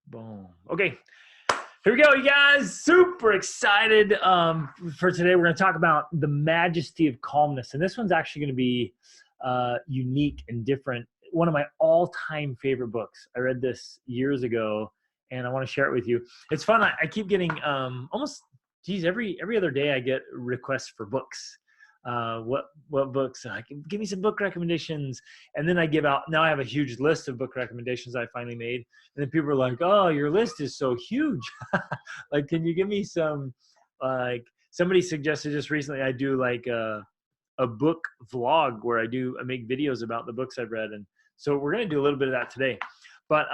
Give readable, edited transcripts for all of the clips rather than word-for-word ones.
Boom. Okay. Here we go, you guys. Super excited for today. We're going to talk about the Majesty of Calmness. And this one's actually going to be unique and different. One of my all-time favorite books. I read this years ago, and I want to share it with you. It's fun. I keep getting almost, every other day I get requests for books. What books? Give me some book recommendations. And then I give out, now I have a huge list of book recommendations I finally made. And then people are like, oh, your list is so huge. Like, can you give me some, like, somebody suggested just recently I do like a book vlog where I make videos about the books I've read. And so we're going to do a little bit of that today. But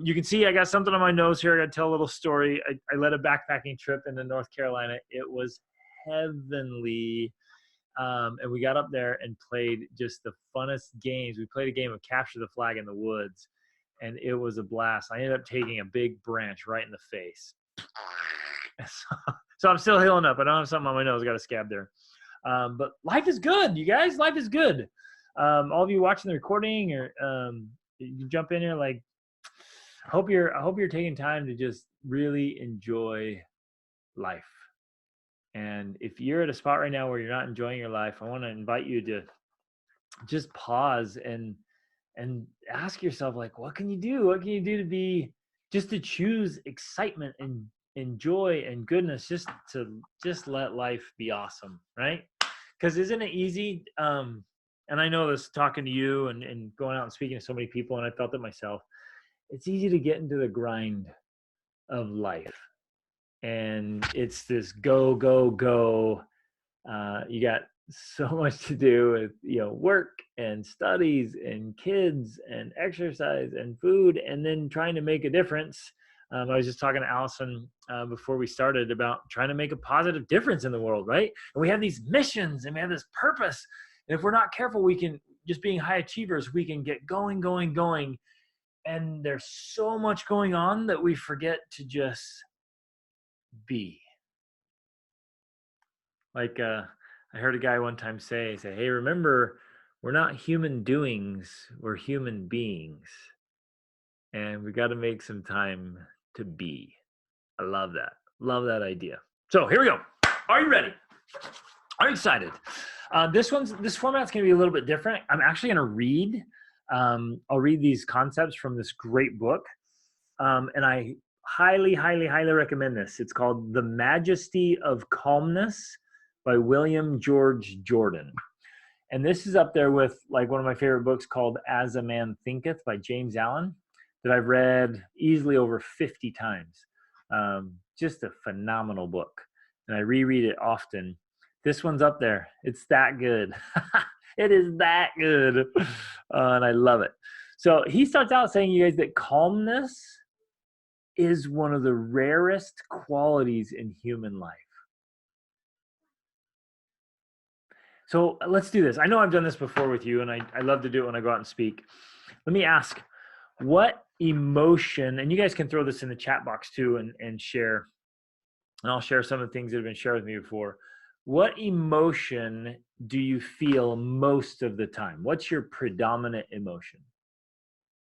you can see I got something on my nose here. I got to tell a little story. I led a backpacking trip into North Carolina. It was heavenly. And we got up there and played just the funnest games. We played a game of capture the flag in the woods, and it was a blast. I ended up taking a big branch right in the face. So I'm still healing up. I don't have something on my nose. I got a scab there. But life is good, you guys. Life is good. All of you watching the recording, or you jump in here, like, I hope you're taking time to just really enjoy life. And if you're at a spot right now where you're not enjoying your life, I want to invite you to just pause and ask yourself, like, what can you do? What can you do to choose excitement and joy and goodness, just to let life be awesome, right? Because isn't it easy? And I know this talking to you and going out and speaking to so many people, and I felt it myself. It's easy to get into the grind of life. And it's this go, go, go. You got so much to do with, work and studies and kids and exercise and food, and then trying to make a difference. I was just talking to Allison before we started about trying to make a positive difference in the world, right? And we have these missions and we have this purpose. And if we're not careful, we can, just being high achievers, we can get going, going, going. And there's so much going on that we forget to just be. Like I heard a guy one time say, hey, remember, we're not human doings, we're human beings. And we got to make some time to be. I love that. Love that idea. So here we go. Are you ready? Are you excited? This format's going to be a little bit different. I'm actually going to read. I'll read these concepts from this great book. And I highly, highly, highly recommend this. It's called The Majesty of Calmness by William George Jordan. And this is up there with like one of my favorite books called As a Man Thinketh by James Allen that I've read easily over 50 times. Just a phenomenal book. And I reread it often. This one's up there. It's that good. It is that good. And I love it. So he starts out saying, you guys, that calmness is one of the rarest qualities in human life. So let's do this. I know I've done this before with you, and I love to do it when I go out and speak. Let me ask, what emotion, and you guys can throw this in the chat box too and share, and I'll share some of the things that have been shared with me before. What emotion do you feel most of the time? What's your predominant emotion?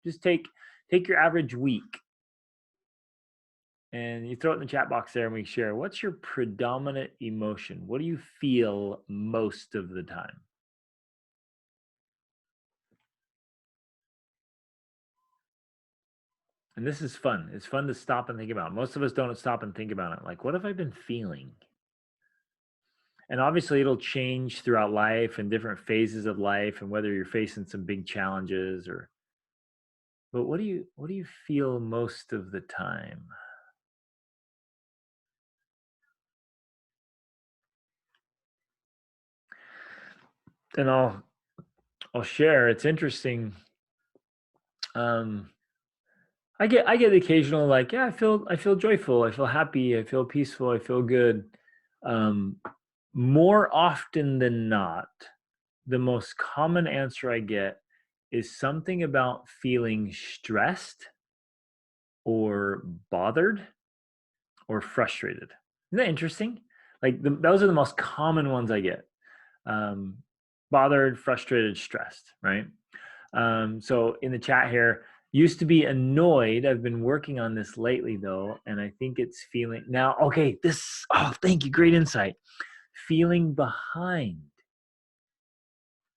Just take your average week. And you throw it in the chat box there and we share. What's your predominant emotion? What do you feel most of the time? And this is fun. It's fun to stop and think about. Most of us don't stop and think about it. Like, what have I been feeling? And obviously it'll change throughout life and different phases of life, and whether you're facing some big challenges but what do you feel most of the time? And I'll share. It's interesting. I get the occasional, like, yeah, I feel joyful, I feel happy, I feel peaceful, I feel good. More often than not, the most common answer I get is something about feeling stressed or bothered or frustrated. Isn't that interesting? Like those are the most common ones I get. Bothered, frustrated, stressed, right? So in the chat here, Used to be annoyed. I've been working on this lately though, and I think it's feeling now. Okay, thank you, great insight. Feeling behind,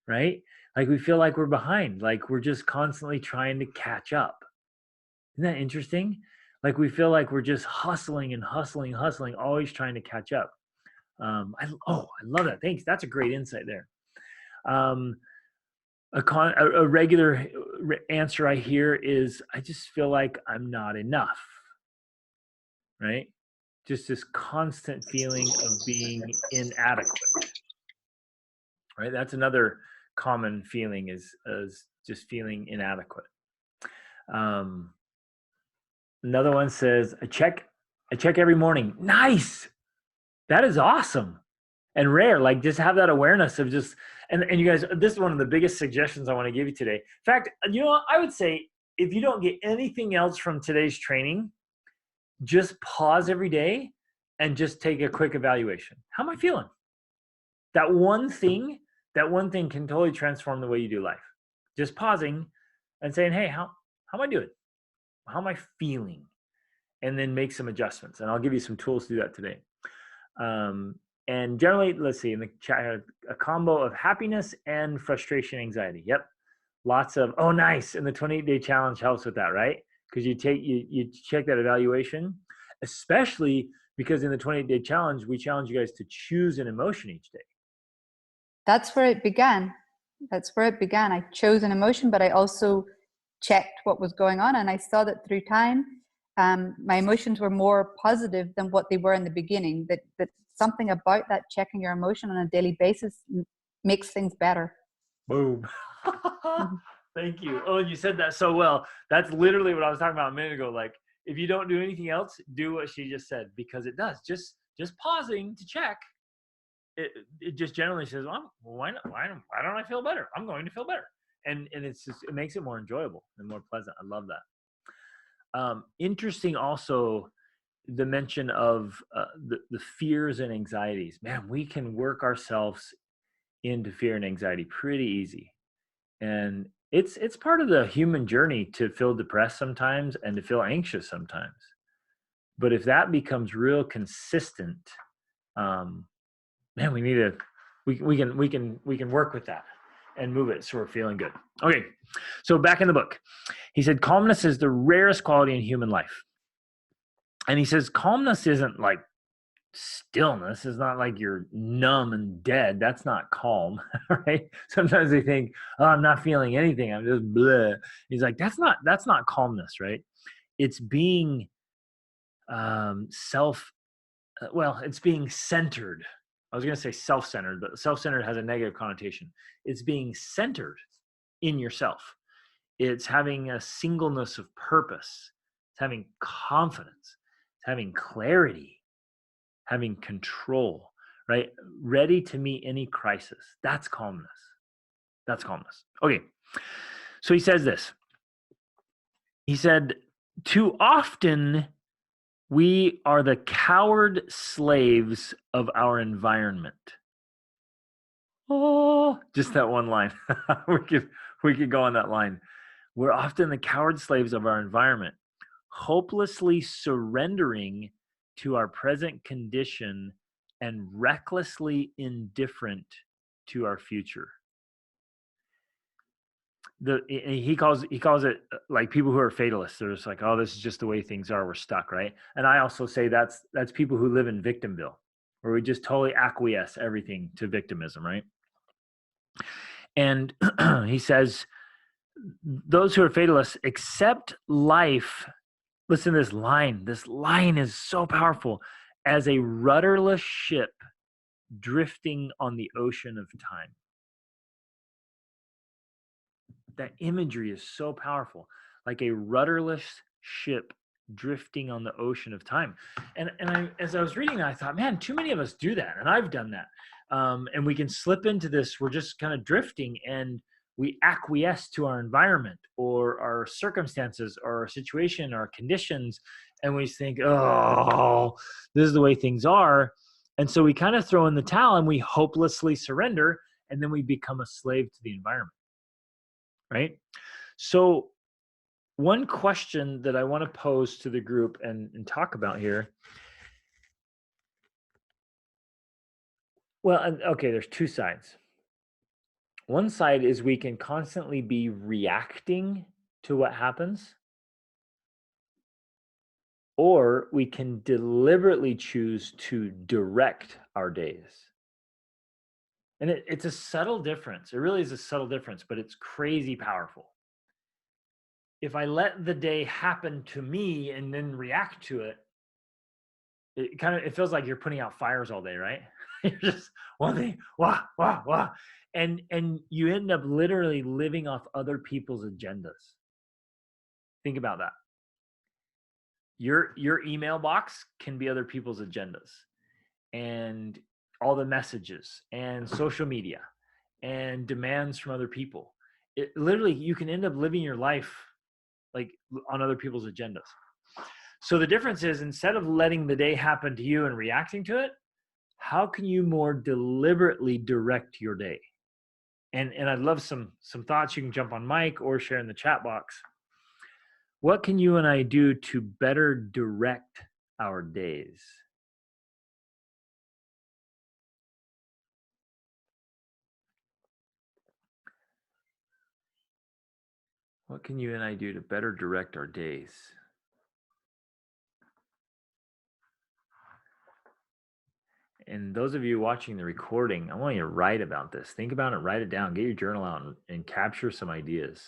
right? Like we feel like we're behind, like we're just constantly trying to catch up. Isn't that interesting? Like we feel like we're just hustling and hustling, hustling, always trying to catch up. I love that. Thanks. That's a great insight there. A regular answer I hear is, I just feel like I'm not enough, right? Just this constant feeling of being inadequate, right? That's another common feeling is just feeling inadequate. Another one says, I check every morning. Nice. That is awesome and rare. Like just have that awareness of just, and you guys, this is one of the biggest suggestions I want to give you today. In fact, you know what? I would say if you don't get anything else from today's training, just pause every day and just take a quick evaluation. How am I feeling? That one thing can totally transform the way you do life. Just pausing and saying, hey, how am I doing? How am I feeling? And then make some adjustments. And I'll give you some tools to do that today. And generally, let's see, in the chat, a combo of happiness and frustration, anxiety. Yep. Lots of, oh, nice. And the 28-day challenge helps with that, right? Because you check that evaluation, especially because in the 28-day challenge, we challenge you guys to choose an emotion each day. That's where it began. I chose an emotion, but I also checked what was going on. And I saw that through time, my emotions were more positive than what they were in the beginning. That something about that checking your emotion on a daily basis makes things better. Boom. Thank you. Oh, you said that so well. That's literally what I was talking about a minute ago. Like, if you don't do anything else, do what she just said, because it does. Just pausing to check. It just generally says, well, why don't I feel better? I'm going to feel better. And it's just, it makes it more enjoyable and more pleasant. I love that. Interesting also, the mention of the fears and anxieties. Man, we can work ourselves into fear and anxiety pretty easy. And it's part of the human journey to feel depressed sometimes and to feel anxious sometimes. But if that becomes real consistent, man, we can work with that and move it so we're feeling good. Okay, so back in the book, he said calmness is the rarest quality in human life. And he says calmness isn't like stillness. It's not like you're numb and dead. That's not calm, right? Sometimes they think, oh, I'm not feeling anything. I'm just bleh. He's like, that's not calmness, right? It's being it's being centered. I was going to say self-centered, but self-centered has a negative connotation. It's being centered in yourself. It's having a singleness of purpose. It's having confidence. It's having clarity, having control, right? Ready to meet any crisis. That's calmness. That's calmness. Okay. So he says this. He said, too often we are the coward slaves of our environment. Oh, just that one line. we could go on that line. We're often the coward slaves of our environment, hopelessly surrendering to our present condition and recklessly indifferent to our future. He calls it like people who are fatalists. They're just like, oh, this is just the way things are. We're stuck, right? And I also say that's people who live in victimville, where we just totally acquiesce everything to victimism, right? And he says, those who are fatalists accept life. Listen to this line. This line is so powerful. As a rudderless ship drifting on the ocean of time. That imagery is so powerful. Like a rudderless ship drifting on the ocean of time. And as I was reading that, I thought, man, too many of us do that. And I've done that. And we can slip into this. We're just kind of drifting and we acquiesce to our environment or our circumstances or our situation or our conditions. And we think, oh, this is the way things are. And so we kind of throw in the towel and we hopelessly surrender. And then we become a slave to the environment. Right? So one question that I want to pose to the group and talk about here. Well, okay, there's two sides. One side is we can constantly be reacting to what happens, or we can deliberately choose to direct our days. And it's a subtle difference. It really is a subtle difference, but it's crazy powerful. If I let the day happen to me and then react to it, it feels like you're putting out fires all day, right? You're just one thing, wah, wah, wah. And you end up literally living off other people's agendas. Think about that. Your email box can be other people's agendas, and all the messages and social media and demands from other people. It literally, you can end up living your life like on other people's agendas. So the difference is, instead of letting the day happen to you and reacting to it, how can you more deliberately direct your day? And I'd love some thoughts. You can jump on mic or share in the chat box. What can you and I do to better direct our days? What can you and I do to better direct our days? And those of you watching the recording, I want you to write about this. Think about it, write it down, get your journal out and capture some ideas.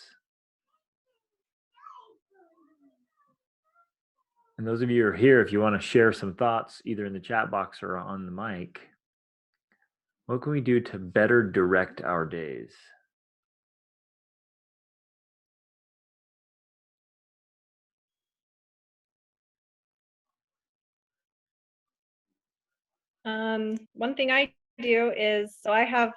And those of you who are here, if you want to share some thoughts, either in the chat box or on the mic, what can we do to better direct our days? One thing I do is, so I have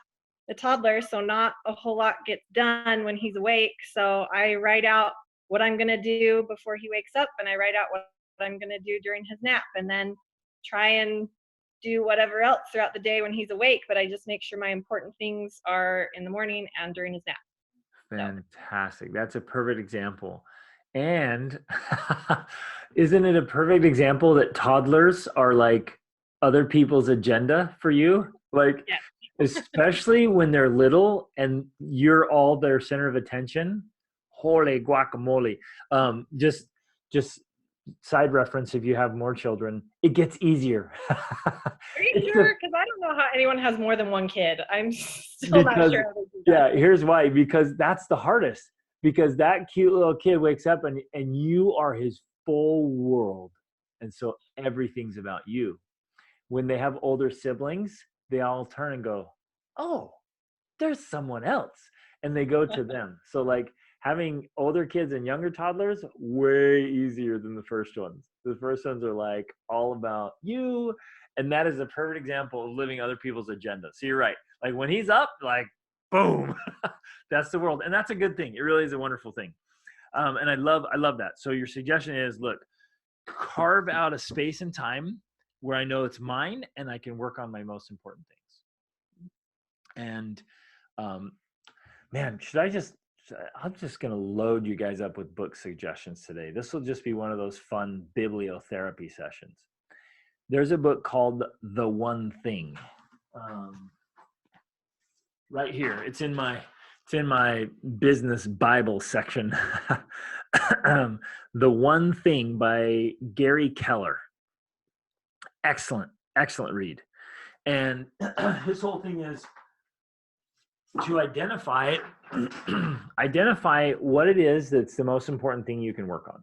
a toddler, so not a whole lot gets done when he's awake. So I write out what I'm going to do before he wakes up, and I write out what I'm going to do during his nap, and then try and do whatever else throughout the day when he's awake. But I just make sure my important things are in the morning and during his nap. Fantastic. That's a perfect example. And isn't it a perfect example that toddlers are like other people's agenda for you? Like, yeah. Especially when they're little and you're all their center of attention. Holy guacamole. Just side reference, if you have more children, it gets easier. Are you sure? Because I don't know how anyone has more than one kid. I'm still not sure. Yeah, here's why. Because that's the hardest. Because that cute little kid wakes up and you are his full world. And so everything's about you. When they have older siblings, they all turn and go, oh, there's someone else. And they go to them. So like having older kids and younger toddlers, way easier than the first ones. The first ones are like all about you. And that is a perfect example of living other people's agenda. So you're right. Like when he's up, like, boom, that's the world. And that's a good thing. It really is a wonderful thing. And I love that. So your suggestion is, look, carve out a space and time where I know it's mine and I can work on my most important things. And man, I'm just going to load you guys up with book suggestions today. This will just be one of those fun bibliotherapy sessions. There's a book called The One Thing. Right here. It's in my business Bible section. The One Thing by Gary Keller. Excellent read. And his whole thing is to identify what it is that's the most important thing you can work on.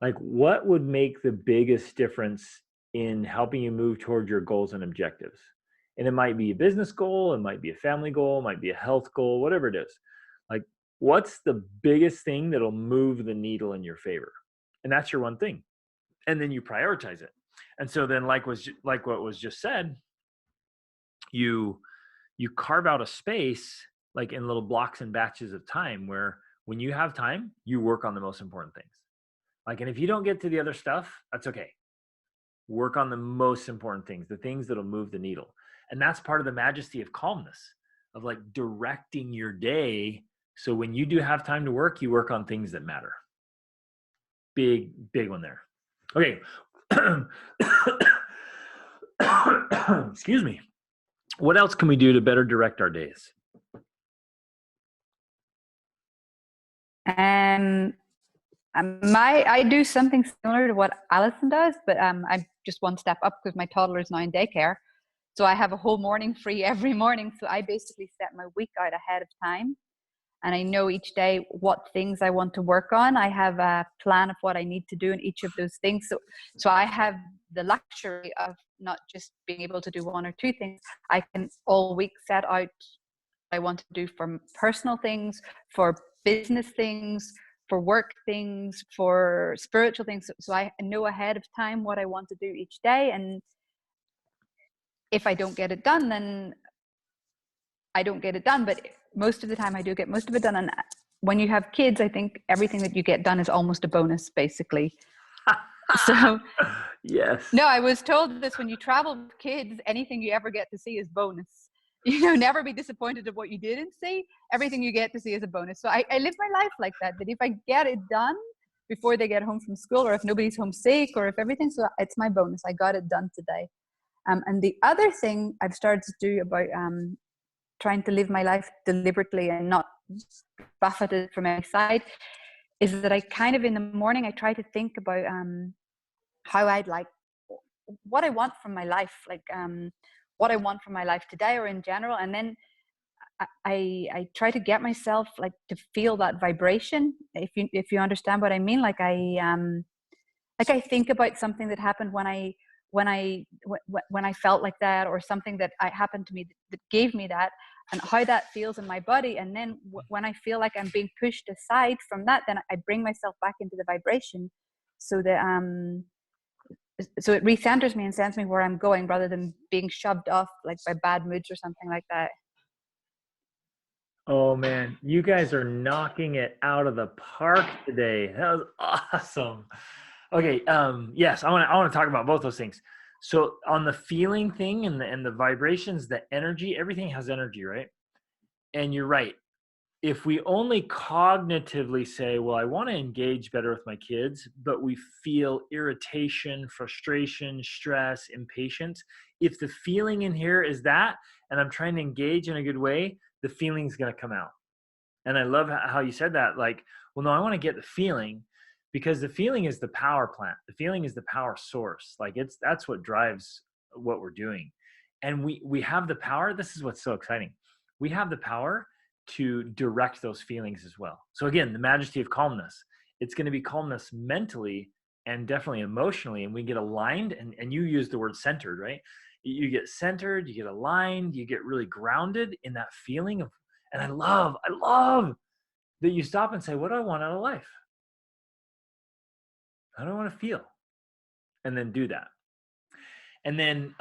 Like, what would make the biggest difference in helping you move toward your goals and objectives? And it might be a business goal, it might be a family goal, it might be a health goal, whatever it is. Like, what's the biggest thing that'll move the needle in your favor? And that's your one thing. And then you prioritize it. And so then, like what was just said, you carve out a space, like in little blocks and batches of time, where when you have time, you work on the most important things. Like, and if you don't get to the other stuff, that's okay. Work on the most important things, the things that'll move the needle. And that's part of the majesty of calmness, of like directing your day So when you do have time to work, you work on things that matter. Big one there. Okay. Excuse me. What else can we do to better direct our days? I do something similar to what Alison does, but I'm just one step up because my toddler is now in daycare. So I have a whole morning free every morning. So I basically set my week out ahead of time. And I know each day what things I want to work on. I have a plan of what I need to do in each of those things. So I have the luxury of not just being able to do one or two things. I can all week set out what I want to do for personal things, for business things, for work things, for spiritual things. So I know ahead of time what I want to do each day. And if I don't get it done, then I don't get it done. But most of the time I do get most of it done. And when you have kids, I think everything that you get done is almost a bonus, basically. So yes. No, I was told this: when you travel with kids, anything you ever get to see is bonus. Never be disappointed of what you didn't see. Everything you get to see is a bonus. So I live my life like that if I get it done before they get home from school, or if nobody's home sick, or if everything, so it's my bonus. I got it done today. And the other thing I've started to do about trying to live my life deliberately and not buffeted from any side is that I kind of, in the morning, I try to think about how I'd like, what I want from my life, like what I want from my life today or in general. And then I try to get myself like to feel that vibration, if you understand what I mean. Like I think about something that happened when I felt like that, or something that happened to me that gave me that, and how that feels in my body. And then when I feel like I'm being pushed aside from that, then I bring myself back into the vibration, so that so it recenters me and sends me where I'm going, rather than being shoved off like by bad moods or something like that. Oh man, you guys are knocking it out of the park today. That was awesome. Okay, yes, I want to talk about both those things. So on the feeling thing and the vibrations, the energy, everything has energy, right? And you're right. If we only cognitively say, well, I want to engage better with my kids, but we feel irritation, frustration, stress, impatience, if the feeling in here is that, and I'm trying to engage in a good way, the feeling's going to come out. And I love how you said that. Like, well, no, I want to get the feeling, because the feeling is the power plant. The feeling is the power source. Like that's what drives what we're doing. And we have the power. This is what's so exciting. We have the power to direct those feelings as well. So again, the majesty of calmness, it's going to be calmness mentally and definitely emotionally. And we get aligned, and you use the word centered, right? You get centered, you get aligned, you get really grounded in that feeling of, and I love that you stop and say, what do I want out of life? How do I want to feel? And then do that. And then,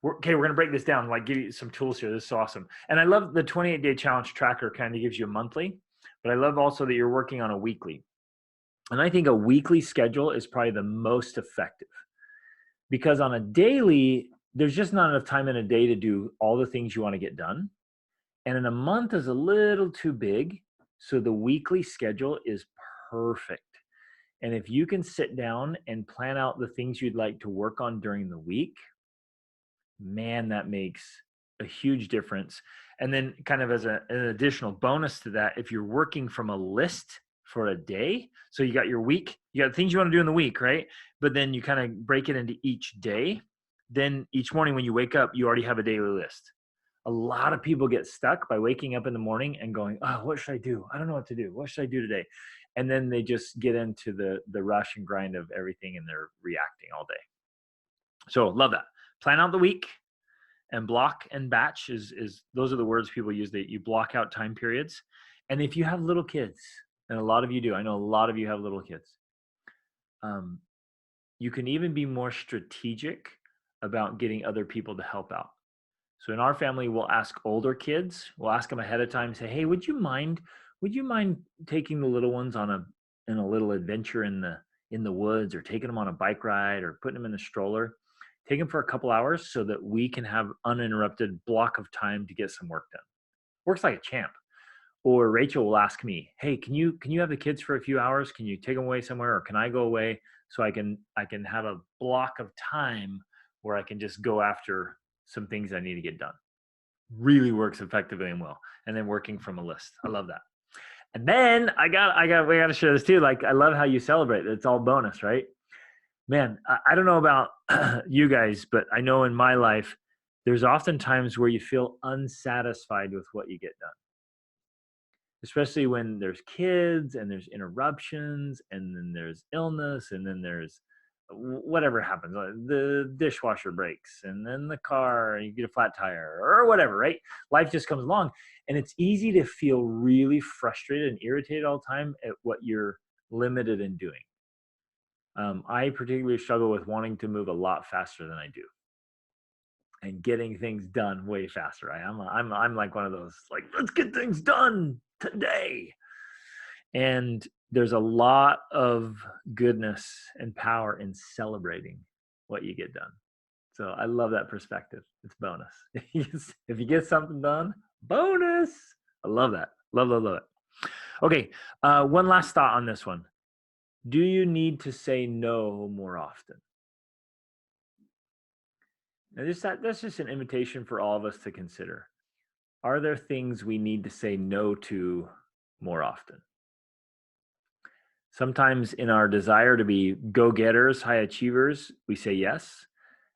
we're going to break this down, like give you some tools here. This is awesome. And I love the 28-day challenge tracker kind of gives you a monthly, but I love also that you're working on a weekly. And I think a weekly schedule is probably the most effective, because on a daily, there's just not enough time in a day to do all the things you want to get done. And in a month is a little too big. So the weekly schedule is perfect. And if you can sit down and plan out the things you'd like to work on during the week, man, that makes a huge difference. And then kind of as an additional bonus to that, if you're working from a list for a day, so you got your week, you got things you want to do in the week, right? But then you kind of break it into each day. Then each morning when you wake up, you already have a daily list. A lot of people get stuck by waking up in the morning and going, oh, what should I do? I don't know what to do. What should I do today? And then they just get into the rush and grind of everything, and they're reacting all day. So love that. Plan out the week, and block and batch is those are the words people use, that you block out time periods. And if you have little kids, and a lot of you do, I know a lot of you have little kids, you can even be more strategic about getting other people to help out. So in our family, we'll ask older kids, we'll ask them ahead of time, say, hey, would you mind taking the little ones on a little adventure in the woods, or taking them on a bike ride, or putting them in the stroller? Take them for a couple hours so that we can have uninterrupted block of time to get some work done. Works like a champ. Or Rachel will ask me, hey, can you have the kids for a few hours? Can you take them away somewhere, or can I go away so I can have a block of time where I can just go after some things I need to get done? Really works effectively and well. And then working from a list. I love that. And then we got to share this too. Like, I love how you celebrate. It's all bonus, right? Man, I don't know about you guys, but I know in my life, there's often times where you feel unsatisfied with what you get done, especially when there's kids and there's interruptions and then there's illness and then there's whatever happens, the dishwasher breaks and then the car, you get a flat tire or whatever, right? Life just comes along, and it's easy to feel really frustrated and irritated all the time at what you're limited in doing. I particularly struggle with wanting to move a lot faster than I do and getting things done way faster. I'm like one of those, like, let's get things done today. And there's a lot of goodness and power in celebrating what you get done. So I love that perspective. It's bonus. If you get something done, bonus. I love that. Love it. Okay, one last thought on this one. Do you need to say no more often? Now, that's just an invitation for all of us to consider. Are there things we need to say no to more often? Sometimes in our desire to be go-getters, high achievers, we say yes.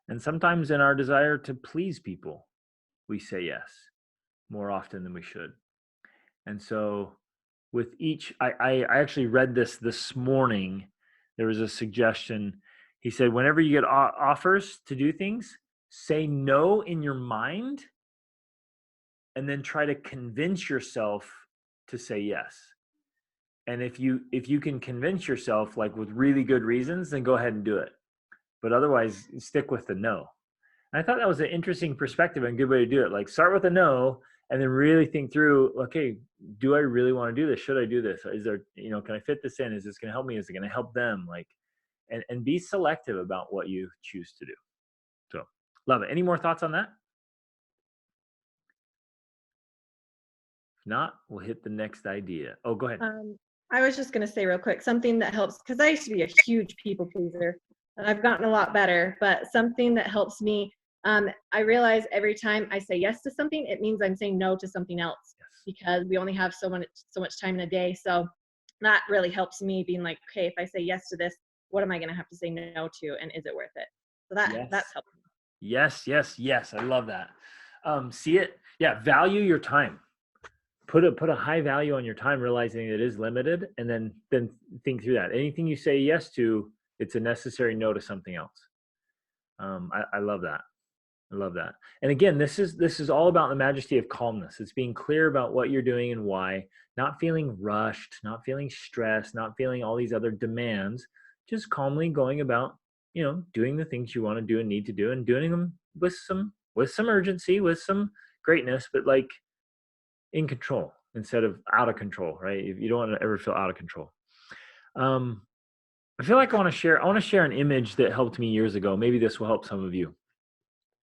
And sometimes in our desire to please people, we say yes more often than we should. And so with each, I actually read this morning. There was a suggestion. He said, whenever you get offers to do things, say no in your mind and then try to convince yourself to say yes. And if you can convince yourself, like, with really good reasons, then go ahead and do it. But otherwise, stick with the no. And I thought that was an interesting perspective and a good way to do it. Like, start with a no and then really think through, okay, do I really want to do this? Should I do this? Is there, can I fit this in? Is this going to help me? Is it going to help them? Like, and be selective about what you choose to do. So love it. Any more thoughts on that? If not, we'll hit the next idea. Oh, go ahead. I was just going to say real quick, something that helps, because I used to be a huge people pleaser, and I've gotten a lot better, but something that helps me, I realize every time I say yes to something, it means I'm saying no to something else, because we only have so much time in a day. So that really helps me, being like, okay, if I say yes to this, what am I going to have to say no to, and is it worth it? So that's helped me. Yes. I love that. See it? Yeah. Value your time. Put a high value on your time, realizing it is limited, and then think through that. Anything you say yes to, it's a necessary no to something else. I love that. I love that. And again, this is all about the majesty of calmness. It's being clear about what you're doing and why, not feeling rushed, not feeling stressed, not feeling all these other demands, just calmly going about, doing the things you want to do and need to do, and doing them with some urgency, with some greatness, but like in control instead of out of control, right? You don't want to ever feel out of control. I feel like I want to share an image that helped me years ago. Maybe this will help some of you.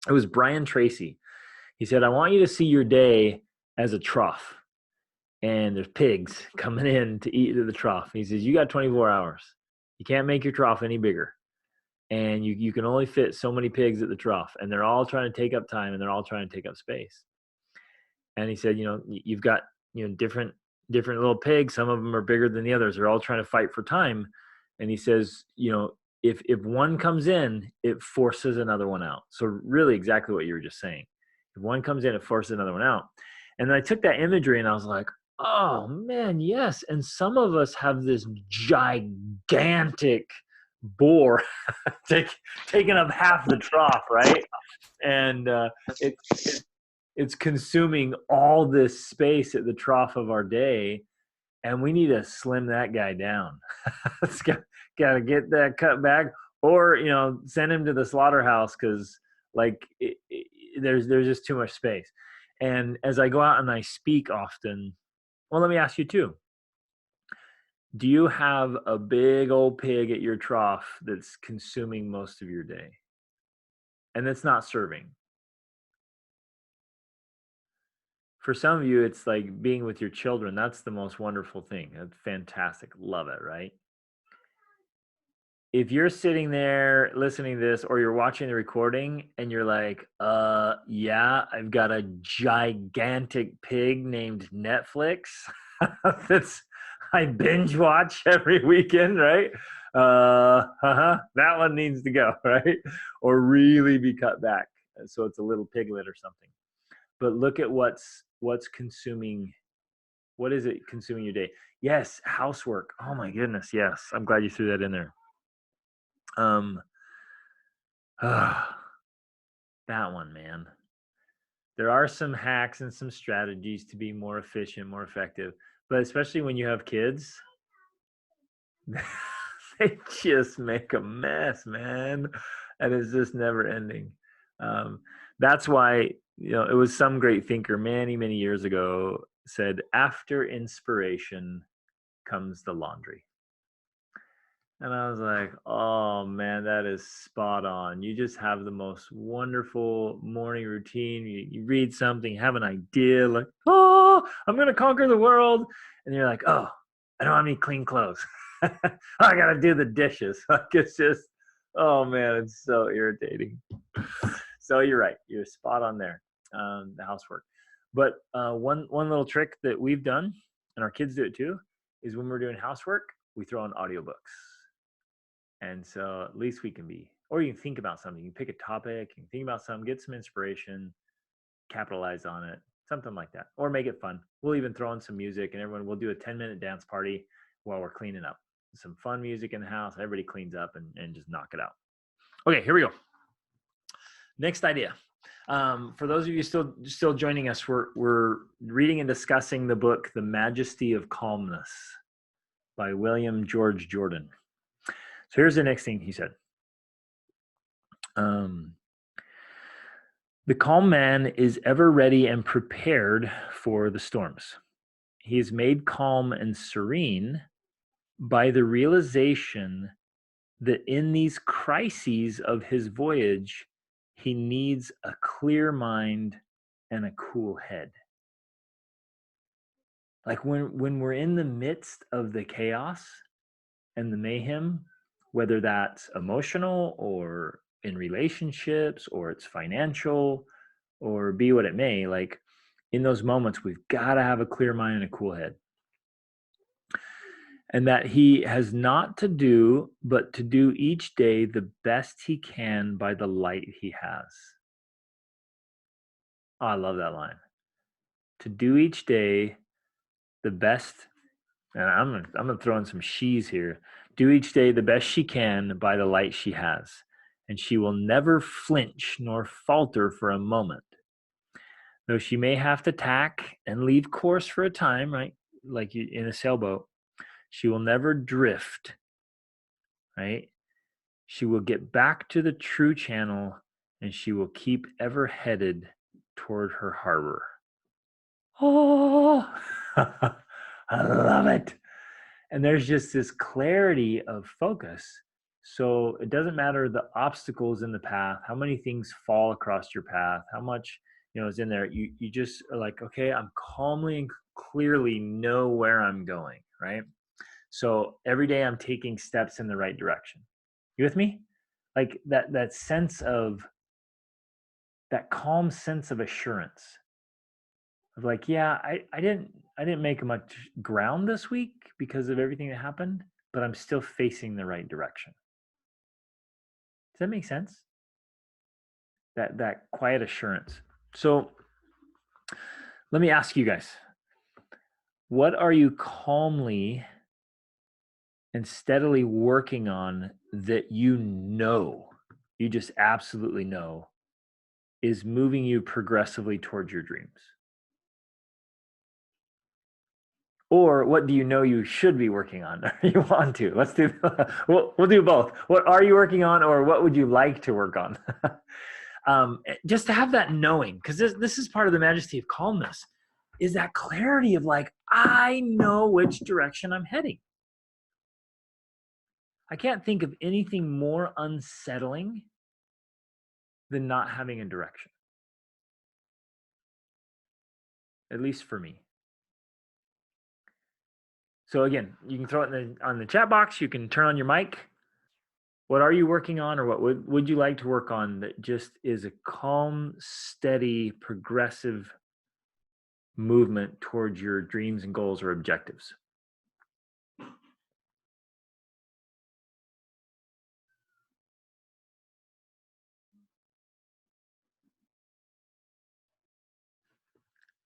It was Brian Tracy. He said, I want you to see your day as a trough, and there's pigs coming in to eat at the trough. He says, you got 24 hours. You can't make your trough any bigger. And you can only fit so many pigs at the trough, and they're all trying to take up time, and they're all trying to take up space. And he said, you've got, different little pigs. Some of them are bigger than the others. They're all trying to fight for time. And he says, if one comes in, it forces another one out. So really exactly what you were just saying. If one comes in, it forces another one out. And then I took that imagery and I was like, oh man, yes. And some of us have this gigantic boar taking up half the trough, right? And it's consuming all this space at the trough of our day, and we need to slim that guy down. It's got to get that cut back, or send him to the slaughterhouse, because there's just too much space. And as I go out and I speak often, well, let me ask you too. Do you have a big old pig at your trough that's consuming most of your day, and that's not serving? For some of you, it's like being with your children. That's the most wonderful thing. That's fantastic. Love it, right? If you're sitting there listening to this or you're watching the recording and you're like, yeah, I've got a gigantic pig named Netflix that's I binge watch every weekend, right? That one needs to go, right? Or really be cut back. So it's a little piglet or something. But look at what's consuming. What is it consuming your day? Yes, housework. Oh my goodness, yes. I'm glad you threw that in there. That one, man. There are some hacks and some strategies to be more efficient, more effective, but especially when you have kids, they just make a mess, man, and it's just never ending. That's why, it was some great thinker many, many years ago said, after inspiration comes the laundry. And I was like, oh man, that is spot on. You just have the most wonderful morning routine. You read something, have an idea, like, oh, I'm going to conquer the world. And you're like, oh, I don't have any clean clothes. I got to do the dishes. Like, it's just, oh man, it's so irritating. So you're right. You're spot on there, the housework. But one little trick that we've done, and our kids do it too, is when we're doing housework, we throw on audiobooks. And so at least we can be, or you can think about something. You can pick a topic, you can think about something, get some inspiration, capitalize on it, something like that, or make it fun. We'll even throw in some music, and we'll do a 10-minute dance party while we're cleaning up. Some fun music in the house. Everybody cleans up and just knock it out. Okay, here we go. Next idea. For those of you still joining us, we're reading and discussing the book, The Majesty of Calmness by William George Jordan. So here's the next thing he said. The calm man is ever ready and prepared for the storms. He is made calm and serene by the realization that in these crises of his voyage, he needs a clear mind and a cool head. Like when we're in the midst of the chaos and the mayhem, whether that's emotional or in relationships or it's financial or be what it may, like in those moments, we've got to have a clear mind and a cool head. And that he has not to do, but to do each day the best he can by the light he has. Oh, I love that line. To do each day the best, and I'm gonna throw in some she's here. Do each day the best she can by the light she has, and she will never flinch nor falter for a moment. Though she may have to tack and leave course for a time, right? Like in a sailboat, she will never drift, right? She will get back to the true channel, and she will keep ever headed toward her harbor. Oh, I love it. And there's just this clarity of focus. So it doesn't matter the obstacles in the path, how many things fall across your path, how much is in there. You just are like, okay, I'm calmly and clearly know where I'm going, right? So every day I'm taking steps in the right direction. You with me? Like that sense of, that calm sense of assurance of like, yeah, I didn't make much ground this week because of everything that happened, but I'm still facing the right direction. Does that make sense? That quiet assurance. So let me ask you guys, what are you calmly and steadily working on that you just absolutely know is moving you progressively towards your dreams? Or what do you know you should be working on or you want to? Let's do, we'll do both. What are you working on, or what would you like to work on? Just to have that knowing, because this is part of the Majesty of Calmness, is that clarity of like, I know which direction I'm heading. I can't think of anything more unsettling than not having a direction. at least for me. So again, you can throw it on the chat box. You can turn on your mic. What are you working on, or what would you like to work on that just is a calm, steady, progressive movement towards your dreams and goals or objectives?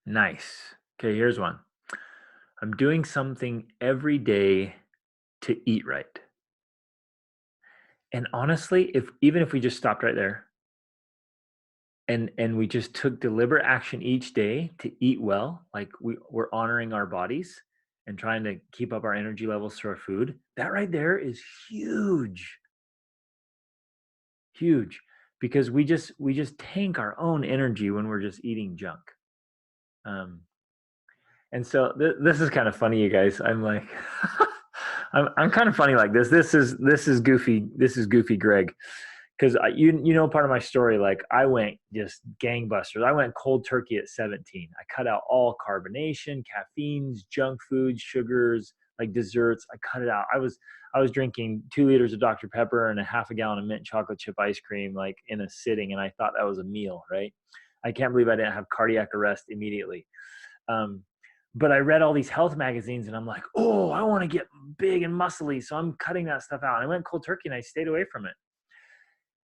Nice. Okay, here's one. I'm doing something every day to eat right. And honestly, even if we just stopped right there and we just took deliberate action each day to eat well, like we're honoring our bodies and trying to keep up our energy levels through our food, that right there is huge. Huge. Because we just tank our own energy when we're just eating junk. And so this is kind of funny, you guys. I'm like, I'm kind of funny like this. This is goofy Greg, because you know part of my story. Like I went just gangbusters. I went cold turkey at 17. I cut out all carbonation, caffeines, junk foods, sugars, like desserts. I cut it out. I was drinking 2 liters of Dr. Pepper and a half a gallon of mint chocolate chip ice cream like in a sitting, and I thought that was a meal, right? I can't believe I didn't have cardiac arrest immediately. But I read all these health magazines and I'm like, oh, I want to get big and muscly. So I'm cutting that stuff out. I went cold turkey and I stayed away from it.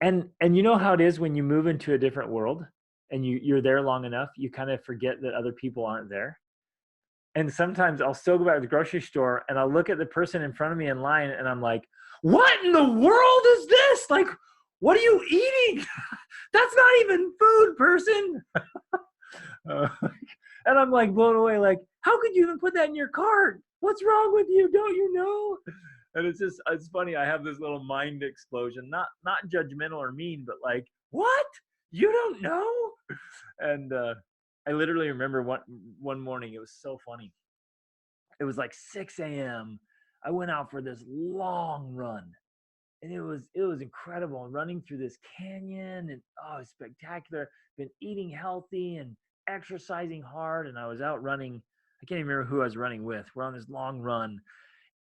And you know how it is when you move into a different world and you're there long enough, you kind of forget that other people aren't there. And sometimes I'll still go back to the grocery store and I'll look at the person in front of me in line and I'm like, what in the world is this? Like, what are you eating? That's not even food, person. And I'm like blown away, like, how could you even put that in your cart? What's wrong with you? Don't you know? And it's funny. I have this little mind explosion, not judgmental or mean, but like, what? You don't know? And I literally remember one morning, it was so funny. It was like 6 a.m. I went out for this long run. And it was incredible. And running through this canyon, and oh, it's spectacular. Been eating healthy and exercising hard, and I was out running. I can't even remember who I was running with. We're on this long run,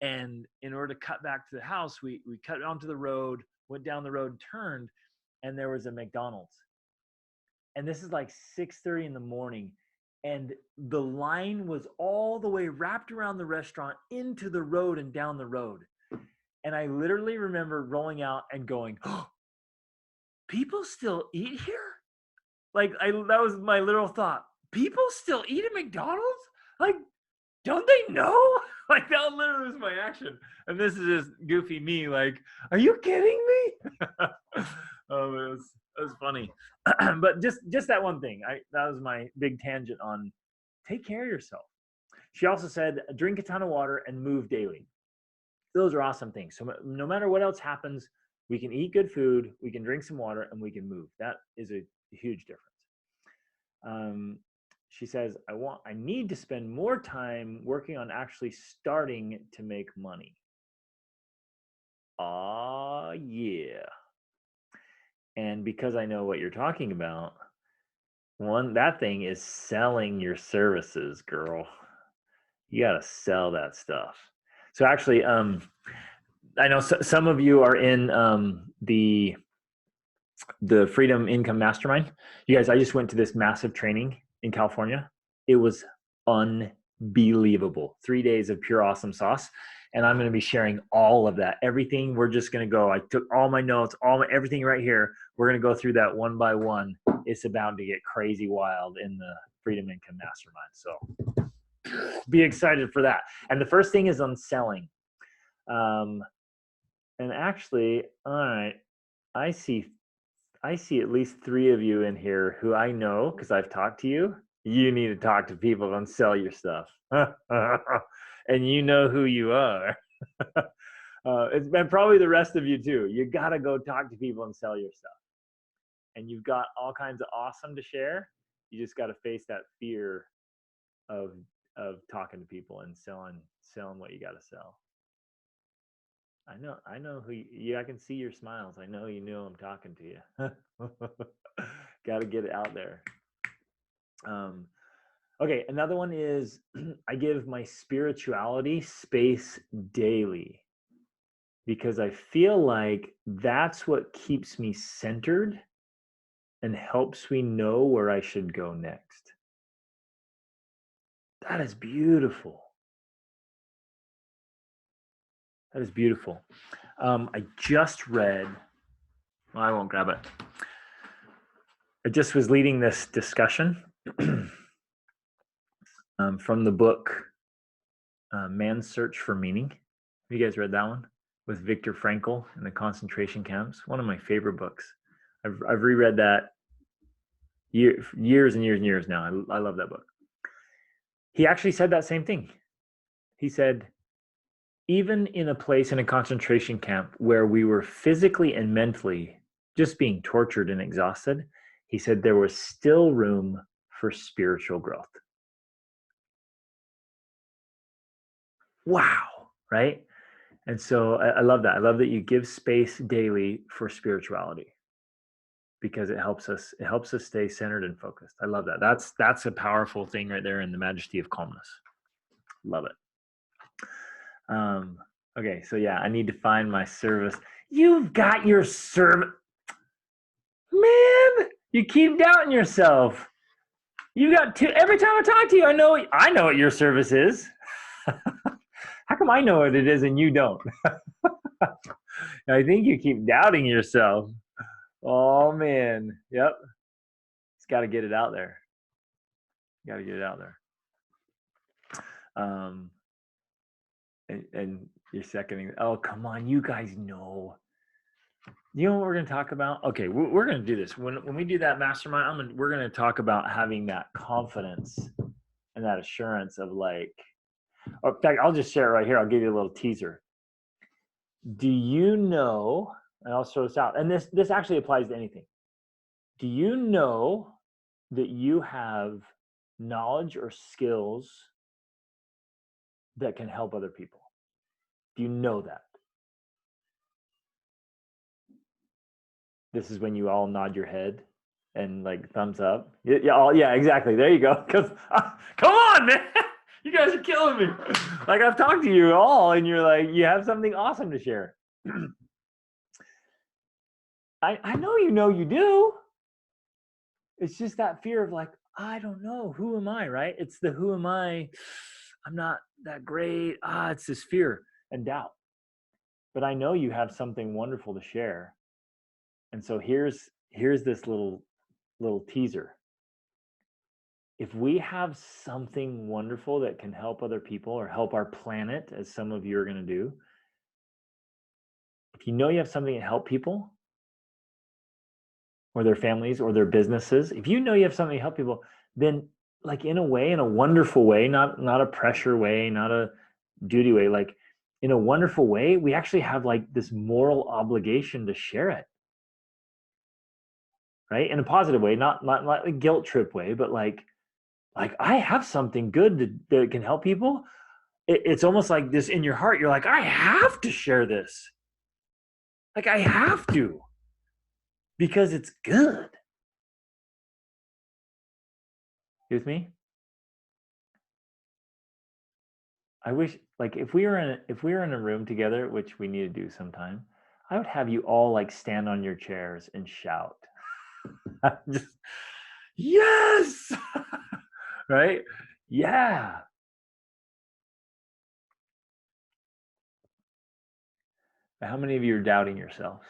and in order to cut back to the house, we cut onto the road, went down the road, turned, and there was a McDonald's. And this is like 6:30 in the morning, and the line was all the way wrapped around the restaurant into the road and down the road. And I literally remember rolling out and going, oh, people still eat here? Like that was my literal thought. People still eat at McDonald's? Like, don't they know? Like that literally was my action. And this is just goofy me. Like, are you kidding me? It was funny. But just that one thing. That was my big tangent on take care of yourself. She also said, drink a ton of water and move daily. Those are awesome things. So no matter what else happens, we can eat good food, we can drink some water, and we can move. That is a huge difference. She says, I need to spend more time working on actually starting to make money. Yeah. And because I know what you're talking about, that thing is selling your services, girl. You got to sell that stuff. So actually, I know some of you are in the Freedom Income Mastermind. You guys, I just went to this massive training in California. It was unbelievable. 3 days of pure awesome sauce. And I'm going to be sharing all of that. Everything. We're just going to go. I took all my notes, everything right here. We're going to go through that one by one. It's about to get crazy wild in the Freedom Income Mastermind. So be excited for that. And the first thing is on selling. And actually, all right, I see at least 3 of you in here who I know because I've talked to you. You need to talk to people and sell your stuff. And you know who you are. It's been probably the rest of you too. You got to go talk to people and sell your stuff. And you've got all kinds of awesome to share. You just got to face that fear of talking to people and selling what you got to sell. I know who you, I can see your smiles. I know you know I'm talking to you. Got to get it out there. Okay, another one is I give my spirituality space daily because I feel like that's what keeps me centered and helps me know where I should go next. That is beautiful. That is beautiful. I just read, well, I won't grab it. I just was leading this discussion from the book Man's Search for Meaning. Have you guys read that one? With Viktor Frankl in the concentration camps? One of my favorite books. I've reread that years and years and years now. I love that book. He actually said that same thing. He said, even in a place in a concentration camp where we were physically and mentally just being tortured and exhausted, he said there was still room for spiritual growth. Wow, right? And so I love that. I love that you give space daily for spirituality because it helps us stay centered and focused. I love that. That's a powerful thing right there in the Majesty of Calmness. Love it. Okay, so yeah, I need to find my service. You've got your service. Man, you keep doubting yourself. You got two. Every time I talk to you, I know what your service is. How come I know what it is and you don't? I think you keep doubting yourself. Oh man, yep. It's got to get it out there. Got to get it out there. And you're seconding. Oh, come on, you guys know. You know what we're going to talk about? Okay, we're going to do this. When we do that mastermind, we're going to talk about having that confidence and that assurance of like, in fact, I'll just share it right here. I'll give you a little teaser. Do you know, and I'll throw this out, and this actually applies to anything. Do you know that you have knowledge or skills that can help other people? Do you know that? This is when you all nod your head and like thumbs up. Yeah, exactly. There you go. Because come on, man, you guys are killing me. Like I've talked to you all, and you're like, you have something awesome to share. I know you do. It's just that fear of like, I don't know. Who am I, right? It's the who am I? I'm not that great. It's this fear and doubt. But I know you have something wonderful to share. And so here's this little teaser. If we have something wonderful that can help other people or help our planet, as some of you are going to do, if you know you have something to help people or their families or their businesses, if you know you have something to help people, then like in a way, in a wonderful way, not a pressure way, not a duty way, like in a wonderful way, we actually have like this moral obligation to share it. Right? In a positive way, not a guilt trip way, but like I have something good that can help people. It's almost like this in your heart. You're like, I have to share this. Like I have to, because it's good. You with me? I wish, like, if we were in a room together, which we need to do sometime, I would have you all like stand on your chairs and shout. Just yes, right? Yeah. How many of you are doubting yourselves?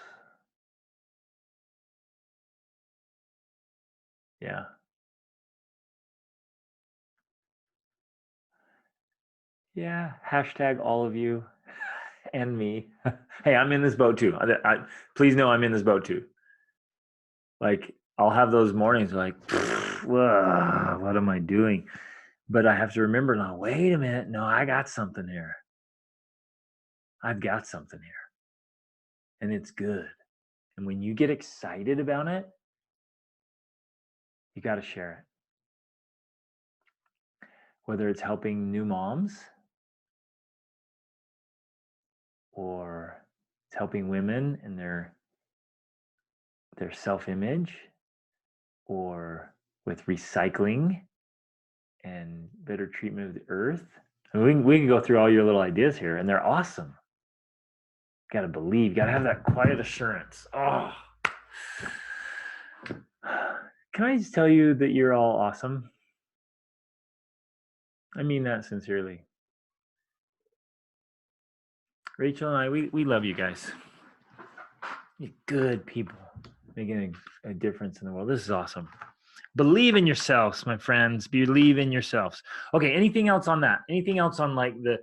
Yeah. Yeah. Hashtag all of you and me. Hey, I'm in this boat too. Please know I'm in this boat too. Like I'll have those mornings like, what am I doing? But I have to remember now, wait a minute. No, I got something here. I've got something here. And it's good. And when you get excited about it, you got to share it. Whether it's helping new moms or it's helping women in their self-image, or with recycling, and better treatment of the earth. I mean, we can go through all your little ideas here, and they're awesome. Got to believe, got to have that quiet assurance. Oh, can I just tell you that you're all awesome? I mean that sincerely. Rachel and I, we love you guys. You're good people making a difference in the world. This is awesome. Believe in yourselves, my friends. Believe in yourselves. Okay, anything else on that? Anything else on like the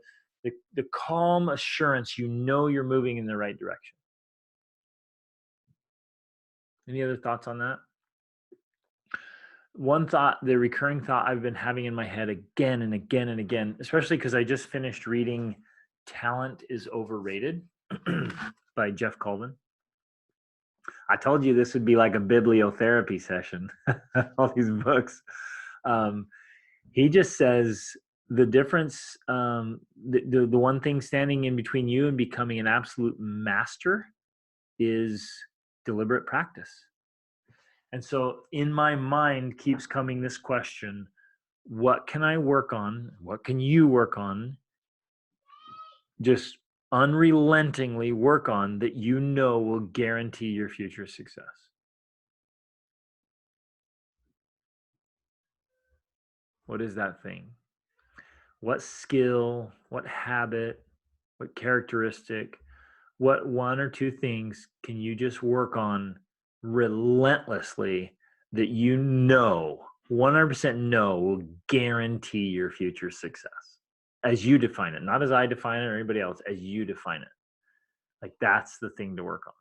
calm assurance you know you're moving in the right direction? Any other thoughts on that? One thought, the recurring thought I've been having in my head again and again and again, especially because I just finished reading Talent is Overrated by Geoff Colden. I told you this would be like a bibliotherapy session, all these books. He just says the difference, the one thing standing in between you and becoming an absolute master is deliberate practice. And so in my mind keeps coming this question, what can I work on? What can you work on? Just unrelentingly work on that you know will guarantee your future success. What is that thing? What skill, what habit, what characteristic, what one or two things can you just work on relentlessly that you know, 100% know will guarantee your future success as you define it, not as I define it or anybody else, as you define it. Like that's the thing to work on.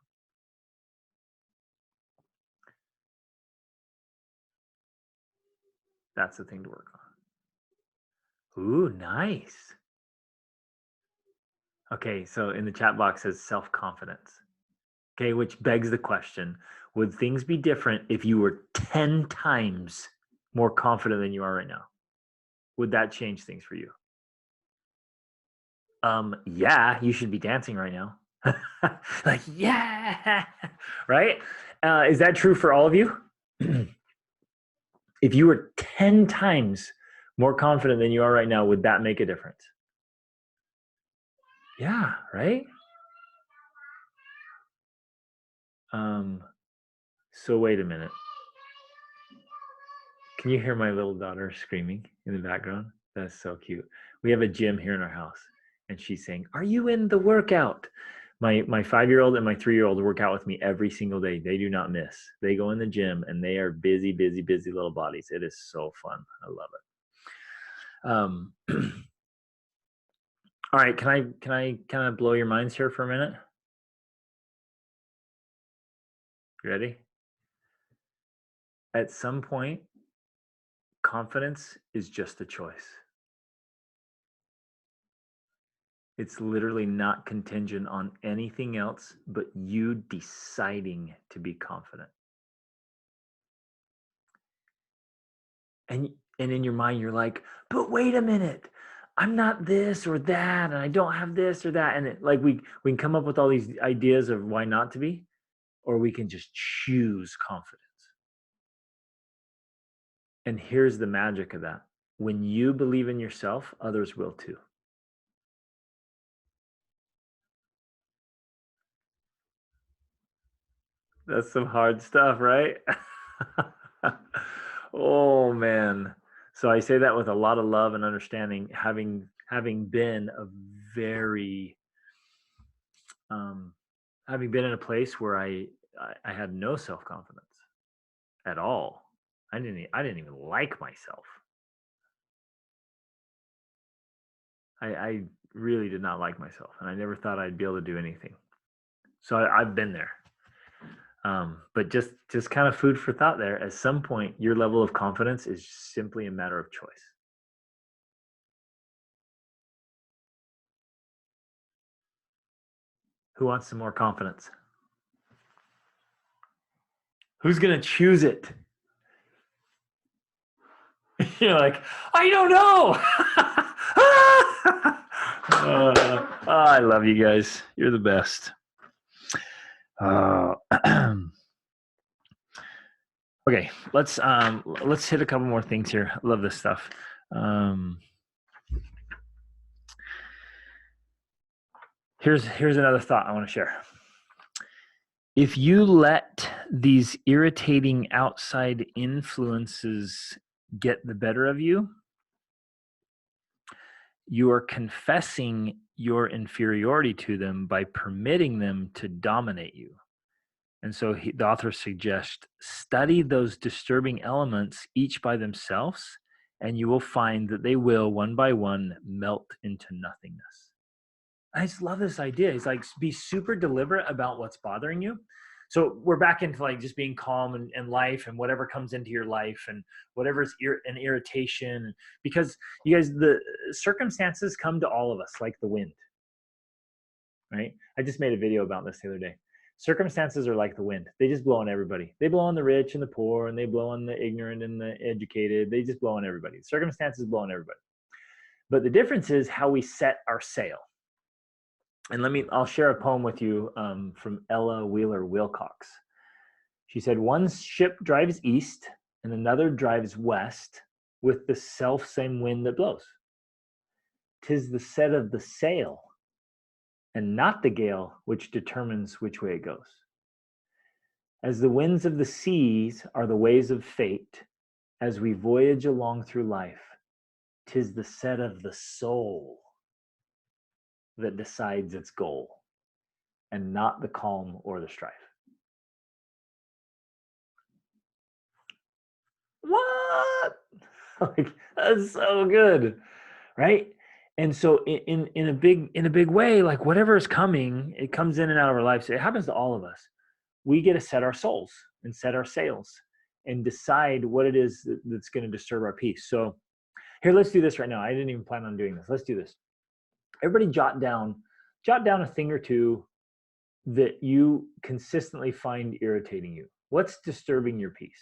That's the thing to work on. Ooh, nice. Okay, so in the chat box says self-confidence. Okay, which begs the question, would things be different if you were 10 times more confident than you are right now? Would that change things for you? Yeah, you should be dancing right now. Like, yeah, right? Is that true for all of you? If you were 10 times more confident than you are right now, would that make a difference? Yeah, right? So wait a minute. Can you hear my little daughter screaming in the background? That's so cute. We have a gym here in our house, and she's saying, "Are you in the workout?" My 5-year-old and my 3-year-old work out with me every single day. They do not miss. They go in the gym, and they are busy, busy, busy little bodies. It is so fun. I love it. All right, can I kind of blow your minds here for a minute? You ready? At some point, confidence is just a choice. It's literally not contingent on anything else but you deciding to be confident. And in your mind, you're like, but wait a minute, I'm not this or that, and I don't have this or that. And like we can come up with all these ideas of why not to be, or we can just choose confidence. And here's the magic of that. When you believe in yourself, others will too. That's some hard stuff, right? Oh man. So I say that with a lot of love and understanding, having been a very having been in a place where I had no self-confidence at all. I didn't even like myself. I really did not like myself, and I never thought I'd be able to do anything. So I've been there. But just kind of food for thought there. At some point, your level of confidence is simply a matter of choice. Who wants some more confidence? Who's going to choose it? You're like, I don't know. I love you guys. You're the best. Okay, let's hit a couple more things here. I love this stuff. Here's another thought I want to share. If you let these irritating outside influences get the better of you, you are confessing your inferiority to them by permitting them to dominate you. And so the author suggests, study those disturbing elements each by themselves, and you will find that they will, one by one, melt into nothingness. I just love this idea. It's like, be super deliberate about what's bothering you. So we're back into like just being calm and life and whatever comes into your life and whatever is an irritation. Because you guys, the circumstances come to all of us like the wind, right? I just made a video about this the other day. Circumstances are like the wind. They just blow on everybody. They blow on the rich and the poor, and they blow on the ignorant and the educated. They just blow on everybody. Circumstances blow on everybody. But the difference is how we set our sail. And I'll share a poem with you from Ella Wheeler Wilcox. She said, one ship drives east and another drives west with the self same wind that blows. 'Tis the set of the sail and not the gale which determines which way it goes. As the winds of the seas are the ways of fate, as we voyage along through life, 'tis the set of the soul that decides its goal, and not the calm or the strife. What? Like, that's so good, right? And so in a big way, like whatever is coming, it comes in and out of our lives. It happens to all of us. We get to set our souls and set our sails and decide what it is that's going to disturb our peace. So here, let's do this right now. I didn't even plan on doing this. Let's do this. Everybody jot down a thing or two that you consistently find irritating you. What's disturbing your peace?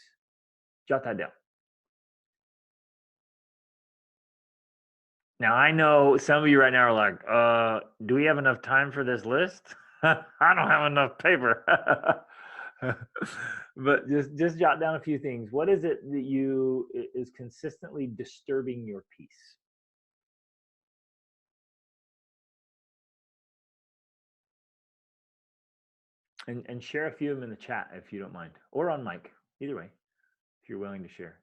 Jot that down. Now, I know some of you right now are like, do we have enough time for this list? I don't have enough paper. But just jot down a few things. What is it that is consistently disturbing your peace? And share a few of them in the chat if you don't mind, or on mic, either way, if you're willing to share.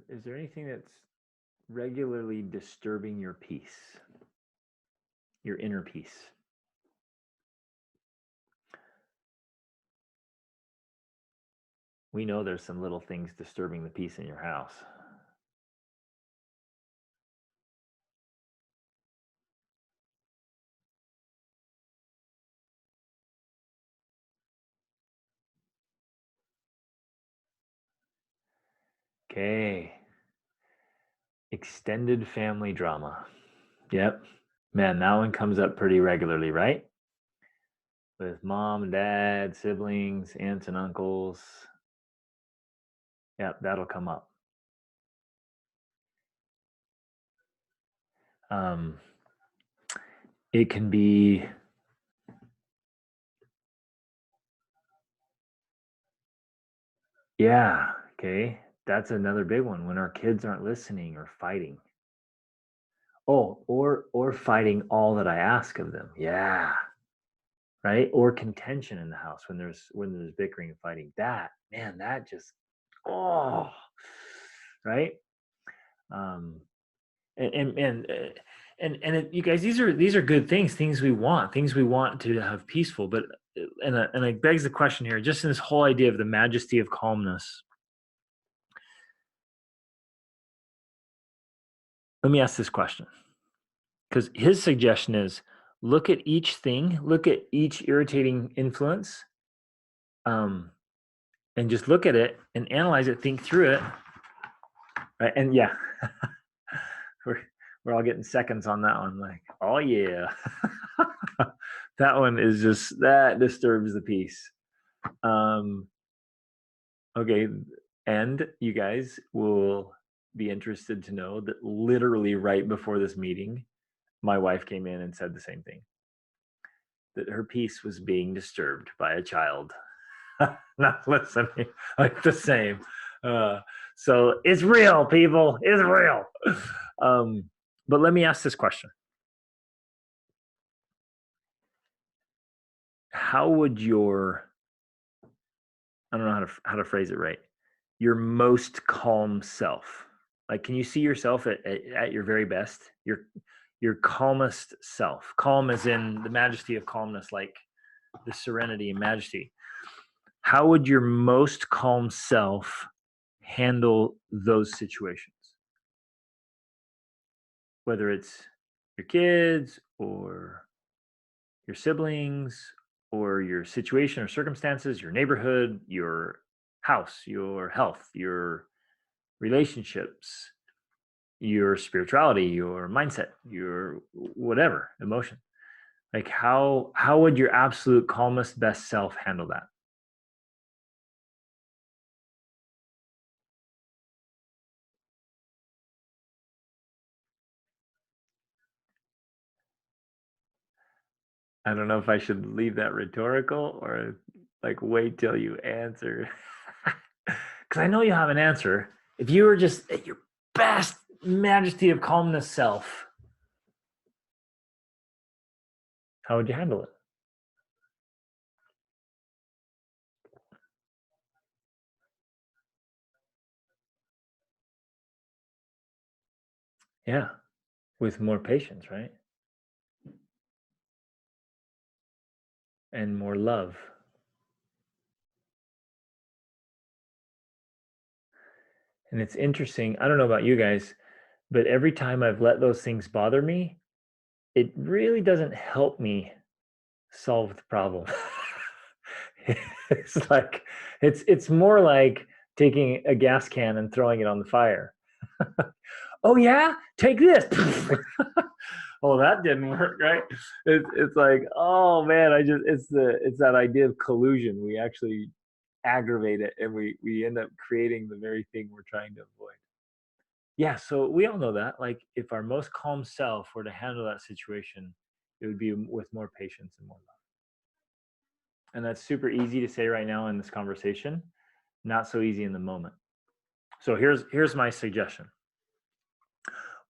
Is there anything that's regularly disturbing your peace, your inner peace? We know there's some little things disturbing the peace in your house. Okay. Extended family drama. Yep. Man, that one comes up pretty regularly, right? With mom and dad, siblings, aunts and uncles. Yep, that'll come up. It can be okay. That's another big one, when our kids aren't listening or fighting. Oh, or fighting all that I ask of them. Yeah. Right? Or contention in the house when there's bickering and fighting. That just right? You guys, these are good things we want to have peaceful. But and it begs the question here, just in this whole idea of the majesty of calmness. Let me ask this question, because his suggestion is, look at each irritating influence, and just look at it and analyze it, think through it, right? And yeah, we're all getting seconds on that one. Like, oh yeah, that one is just, that disturbs the peace. Okay, and you guys will be interested to know that literally right before this meeting, my wife came in and said the same thing. that her peace was being disturbed by a child not listening, like the same. So it's real, people. It's real. But let me ask this question. How would your, I don't know how to phrase it right, your most calm self, like, can you see yourself at your very best, your calmest self? Calm as in the majesty of calmness, like the serenity and majesty. How would your most calm self handle those situations? Whether it's your kids or your siblings or your situation or circumstances, your neighborhood, your house, your health, your relationships, your spirituality, your mindset, your whatever emotion. Like how would your absolute calmest best self handle that? I don't know if I should leave that rhetorical or like wait till you answer. Because I know you have an answer. If you were just at your best majesty of calmness self, how would you handle it? Yeah, with more patience, right? And more love. And it's interesting. I don't know about you guys, but every time I've let those things bother me, it really doesn't help me solve the problem. It's like it's more like taking a gas can and throwing it on the fire. Oh yeah, take this. Oh, that didn't work, right? It's like, oh man, it's that idea of collusion. We actually aggravate it, and we end up creating the very thing we're trying to avoid. Yeah, so we all know that. Like, if our most calm self were to handle that situation, it would be with more patience and more love. And that's super easy to say right now in this conversation, not so easy in the moment. So here's my suggestion.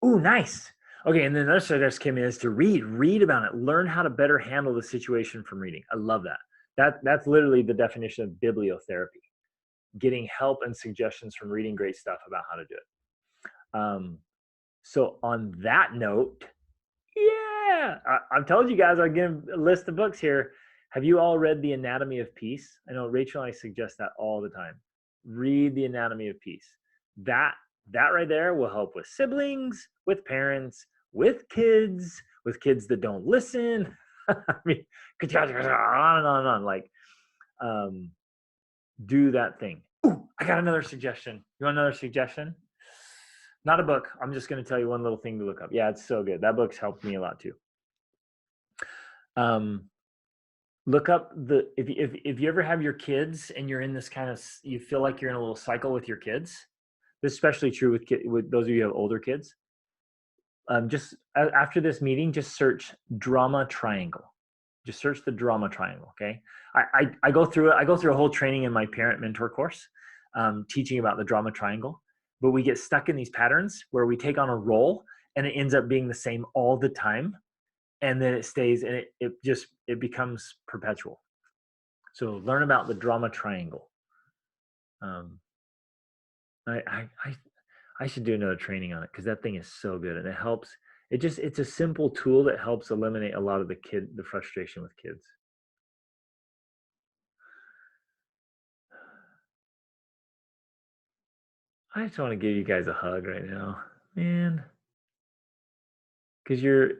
Ooh, nice. Okay, and then another suggestion came in is to read about it, learn how to better handle the situation from reading. I love that. That's literally the definition of bibliotherapy, getting help and suggestions from reading great stuff about how to do it. So on that note, yeah, I've told you guys I'll give a list of books here. Have you all read The Anatomy of Peace? I know Rachel and I suggest that all the time. Read The Anatomy of Peace. That right there will help with siblings, with parents, with kids that don't listen. I mean, on and on and on. Like, do that thing. Ooh, I got another suggestion. You want another suggestion? Not a book. I'm just going to tell you one little thing to look up. Yeah, it's so good. That book's helped me a lot too. Look up if you ever have your kids and you're in this kind of, you feel like you're in a little cycle with your kids. This is especially true with those of you who have older kids. Just after this meeting, just search drama triangle. Just search the drama triangle. Okay. I go through it. I go through a whole training in my parent mentor course, teaching about the drama triangle. But we get stuck in these patterns where we take on a role and it ends up being the same all the time. And then it stays, and it becomes perpetual. So learn about the drama triangle. I should do another training on it because that thing is so good and it helps. It's a simple tool that helps eliminate a lot of the frustration with kids. I just want to give you guys a hug right now, man, because you're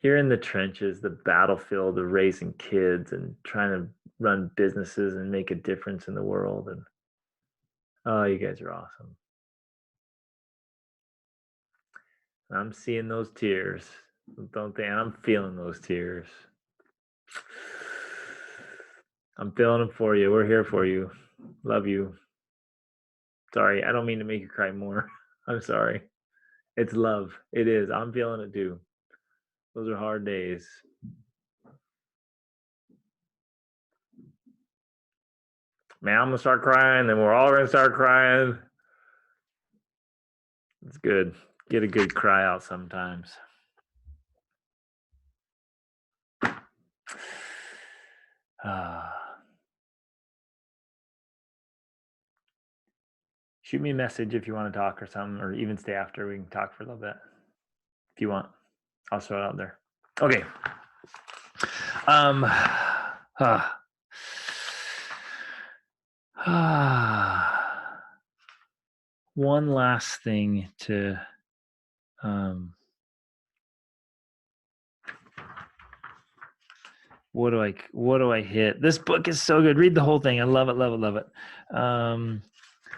in the trenches, the battlefield of raising kids and trying to run businesses and make a difference in the world. And oh, you guys are awesome. I'm seeing those tears, don't they? And I'm feeling those tears. I'm feeling them for you. We're here for you. Love you. Sorry, I don't mean to make you cry more. I'm sorry. It's love. It is. I'm feeling it too. Those are hard days. Man, I'm gonna start crying, then we're all gonna start crying. It's good. Get a good cry out sometimes. Shoot me a message if you want to talk or something, or even stay after. We can talk for a little bit if you want. I'll throw it out there. Okay. One last thing to what do I hit? This book is so good. Read the whole thing. I love it, love it, love it.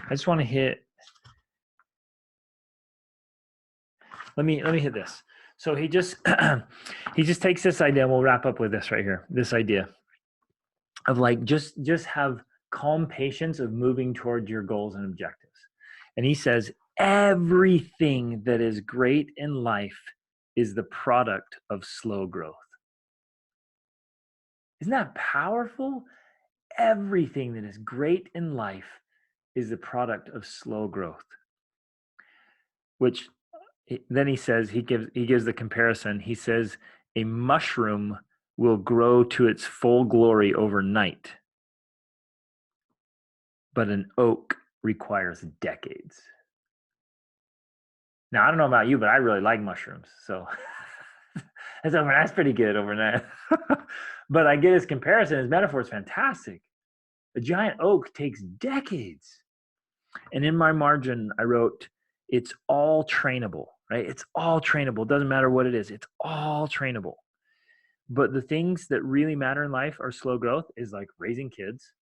I just want to hit. Let me hit this. So he just takes this idea, and we'll wrap up with this right here. This idea of like just have calm patience of moving toward your goals and objectives. And he says everything that is great in life is the product of slow growth. Isn't that powerful? Everything that is great in life is the product of slow growth. Which then he says, he gives the comparison. He says a mushroom will grow to its full glory overnight, but an oak requires decades. Now, I don't know about you, but I really like mushrooms. So that's pretty good overnight. But I get his comparison. His metaphor is fantastic. A giant oak takes decades. And in my margin, I wrote, it's all trainable, right? It's all trainable. It doesn't matter what it is. It's all trainable. But the things that really matter in life are slow growth, is like raising kids.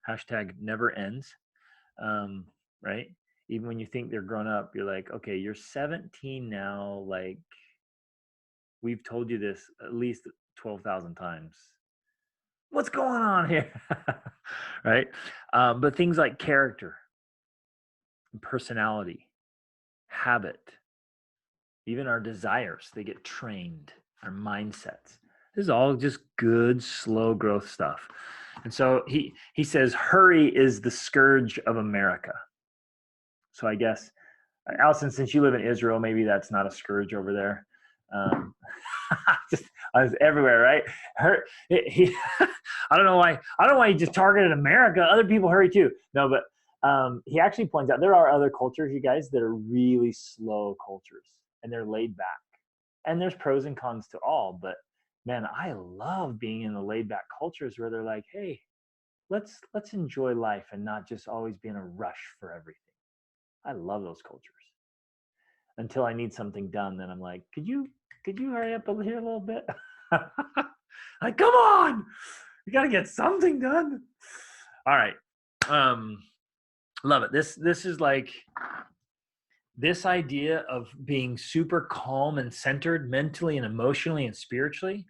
Hashtag never ends, right? Even when you think they're grown up, you're like, okay, you're 17 now. Like, we've told you this at least 12,000 times. What's going on here? Right? But things like character, personality, habit, even our desires, they get trained, our mindsets. This is all just good, slow growth stuff. And so he says, hurry is the scourge of America. So I guess, Allison, since you live in Israel, maybe that's not a scourge over there. I was everywhere, right? I don't know why he just targeted America. Other people hurry too. No, but he actually points out there are other cultures, you guys, that are really slow cultures, and they're laid back. And there's pros and cons to all, but man, I love being in the laid back cultures where they're like, hey, let's enjoy life and not just always be in a rush for everything. I love those cultures. Until I need something done, then I'm like, could you hurry up over here a little bit? Like, come on, you got to get something done. All right. Love it. This is like this idea of being super calm and centered mentally and emotionally and spiritually,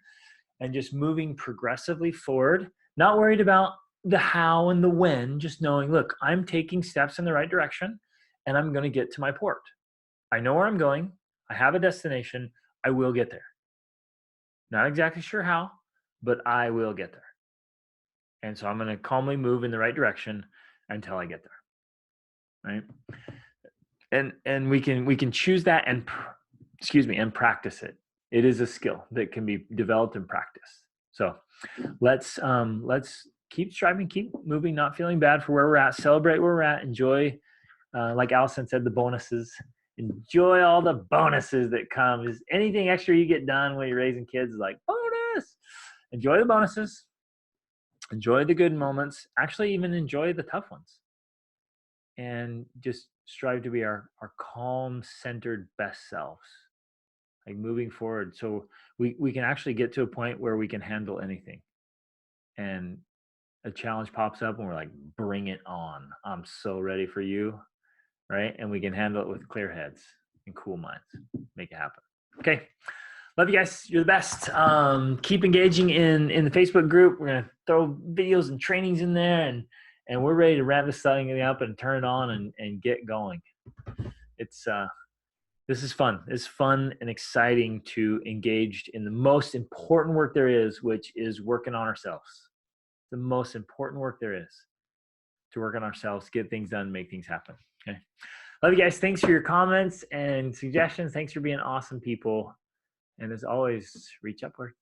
and just moving progressively forward, not worried about the how and the when, just knowing, look, I'm taking steps in the right direction and I'm going to get to my port. I know where I'm going. I have a destination. I will get there. Not exactly sure how, but I will get there. And so I'm going to calmly move in the right direction until I get there. Right? And we can choose that and practice it. It is a skill that can be developed and practiced. So let's keep striving, keep moving, not feeling bad for where we're at, celebrate where we're at, enjoy, like Allison said, the bonuses. Enjoy all the bonuses that come. Is anything extra you get done when you're raising kids is like bonus. Enjoy the bonuses. Enjoy the good moments. Actually, even enjoy the tough ones. And just strive to be our calm, centered best selves. Like moving forward. So we can actually get to a point where we can handle anything. And a challenge pops up and we're like, bring it on. I'm so ready for you. Right? And we can handle it with clear heads and cool minds. Make it happen. Okay. Love you guys. You're the best. Keep engaging in the Facebook group. We're going to throw videos and trainings in there, and we're ready to wrap this thing up and turn it on and get going. This is fun. It's fun and exciting to engage in the most important work there is, which is working on ourselves. the most important work there is, to work on ourselves, get things done, make things happen. Okay. Love you guys. Thanks for your comments and suggestions. Thanks for being awesome people. And as always, reach upward.